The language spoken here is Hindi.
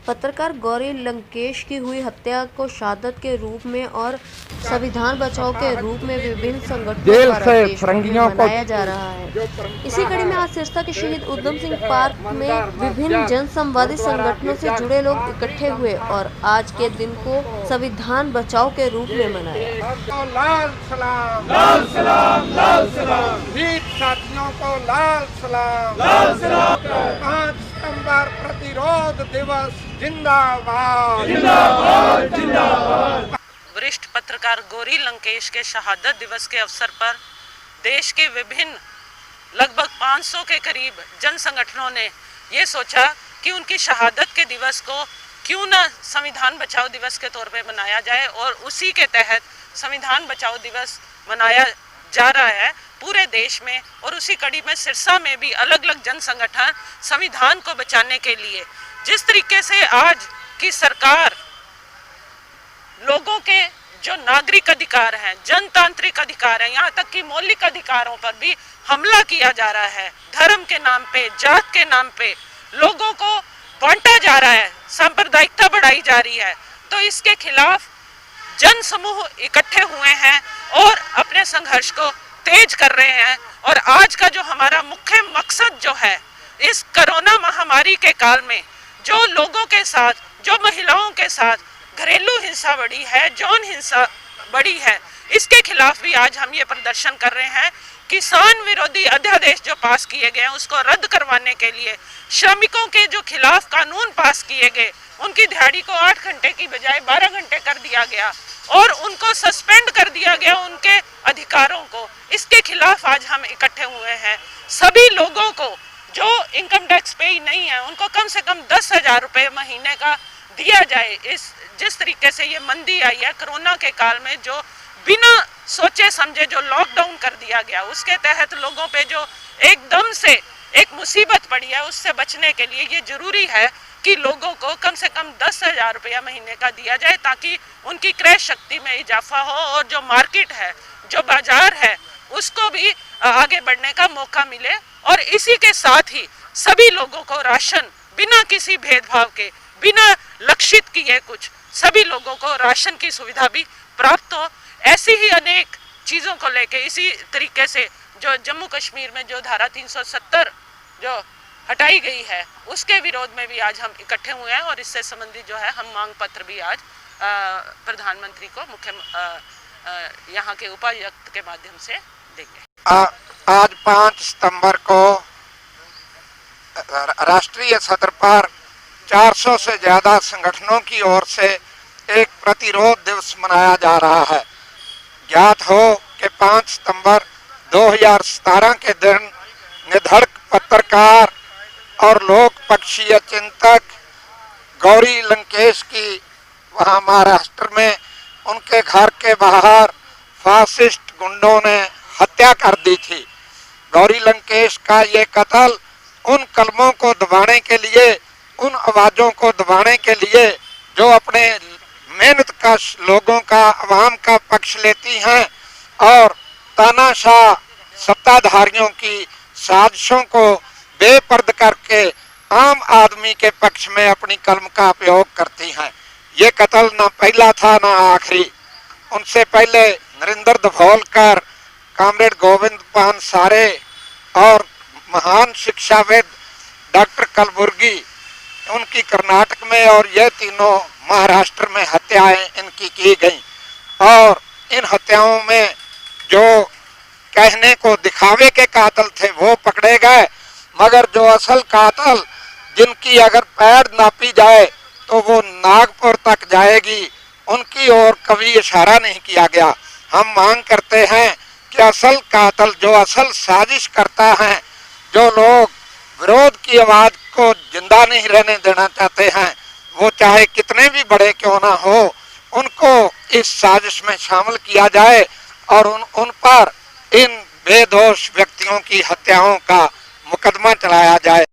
पत्रकार गौरी लंकेश की हुई हत्या को शहादत के रूप में और संविधान बचाओ के रूप में विभिन्न संगठनों द्वारा देश में मनाया जा रहा है। इसी कड़ी में आज सिरसा के शहीद उधम सिंह पार्क में विभिन्न जन संवादी संगठनों से जुड़े लोग इकट्ठे हुए और आज के दिन को संविधान बचाओ के रूप में मनाया। लाल सलाम, लाल सलाम, लाल सलाम, वीर साथियों को लाल सलाम, लाल सलाम। 5 सितंबर प्रतिरोध दिवस जिंदाबाद, जिंदाबाद, जिंदाबाद। वरिष्ठ पत्रकार गौरी लंकेश के शहादत दिवस के अवसर पर देश के विभिन्न लगभग 500 के करीब जन संगठनों ने ये सोचा कि उनकी शहादत के दिवस को क्यों न संविधान बचाओ दिवस के तौर पे मनाया जाए और उसी के तहत संविधान बचाओ दिवस मनाया जा रहा है पूरे देश में। और उसी कड़ी में सिरसा में भी अलग अलग जन संगठन संविधान को बचाने के लिए जिस तरीके से आज की सरकार लोगों के जो नागरिक अधिकार हैं, जनतांत्रिक अधिकार हैं, यहाँ तक कि मौलिक अधिकारों पर भी हमला किया जा रहा है, धर्म के नाम पे, जात के नाम पे लोगों को बांटा जा रहा है, सांप्रदायिकता बढ़ाई जा रही है, तो इसके खिलाफ जन समूह इकट्ठे हुए हैं और अपने संघर्ष को तेज कर रहे हैं। और आज का जो हमारा मुख्य मकसद जो है, इस कोरोना महामारी के काल में जो लोगों के साथ, जो महिलाओं के साथ घरेलू हिंसा बढ़ी है, यौन हिंसा बढ़ी है, इसके खिलाफ भी आज हम ये प्रदर्शन कर रहे हैं। किसान विरोधी अध्यादेश जो पास किए गए हैं उसको रद्द करवाने के लिए, श्रमिकों के जो खिलाफ कानून पास किए गए, उनकी दिहाड़ी को 8 घंटे की बजाय 12 घंटे कर दिया गया और उनको सस्पेंड कर दिया गया उनके अधिकारों को, इसके खिलाफ आज हम इकट्ठे हुए हैं। सभी लोगों को जो इनकम टैक्स पे ही नहीं है उनको कम से कम 10,000 रुपये महीने का दिया जाए। जिस तरीके से ये मंदी आई है कोरोना के काल में, जो बिना सोचे समझे जो लॉकडाउन कर दिया गया, उसके तहत लोगों पे जो एकदम से एक मुसीबत पड़ी है, उससे बचने के लिए ये जरूरी है कि लोगों को कम से कम 10,000 रुपया महीने का दिया जाए ताकि उनकी क्रय शक्ति में इजाफा हो और जो मार्केट है, जो बाजार है, उसको भी आगे बढ़ने का मौका मिले। और इसी के साथ ही सभी लोगों को राशन बिना किसी भेदभाव के, बिना लक्षित किए कुछ, सभी लोगों को राशन की सुविधा भी प्राप्त हो। ऐसी ही अनेक चीज़ों को लेके इसी तरीके से जो जम्मू कश्मीर में जो धारा 370 जो हटाई गई है, उसके विरोध में भी आज हम इकट्ठे हुए हैं और इससे संबंधित जो है हम मांग पत्र भी आज प्रधानमंत्री को यहाँ के उपायुक्त के माध्यम से देंगे। आज 5 सितंबर को राष्ट्रीय सतर पर 400 से ज्यादा संगठनों की ओर से एक प्रतिरोध दिवस मनाया जा रहा है। ज्ञात हो कि 5 सितंबर 2017 के दिन निधड़क पत्रकार और लोक पक्षीय चिंतक गौरी लंकेश की वहां महाराष्ट्र में उनके घर के बाहर फासिस्ट गुंडों ने हत्या कर दी थी। गौरी लंकेश का ये कत्ल उन कलमों को दबाने के लिए, उन आवाज़ों को दबाने के लिए जो अपने मेहनत का लोगों का, आवाम का पक्ष लेती हैं और तानाशाह सत्ताधारियों की साजिशों को बेपर्द करके आम आदमी के पक्ष में अपनी कलम का उपयोग करती हैं। ये कत्ल ना पहला था ना आखिरी। उनसे पहले नरेंद्र दभोलकर, कामरेड गोविंद पानसारे और महान शिक्षाविद डॉक्टर कलबुर्गी, उनकी कर्नाटक में, और ये तीनों महाराष्ट्र में हत्याएं इनकी की गई। और इन हत्याओं में जो कहने को दिखावे के कातिल थे वो पकड़े गए, मगर जो असल कातिल जिनकी अगर पैर नापी जाए तो वो नागपुर तक जाएगी, उनकी ओर कभी इशारा नहीं किया गया। हम मांग करते हैं कि असल कातिल, जो असल साजिश करता है, जो लोग विरोध की आवाज को जिंदा नहीं रहने देना चाहते हैं, वो चाहे कितने भी बड़े क्यों ना हो, उनको इस साजिश में शामिल किया जाए और उन पर इन बेदोष व्यक्तियों की हत्याओं का मुकदमा चलाया जाए।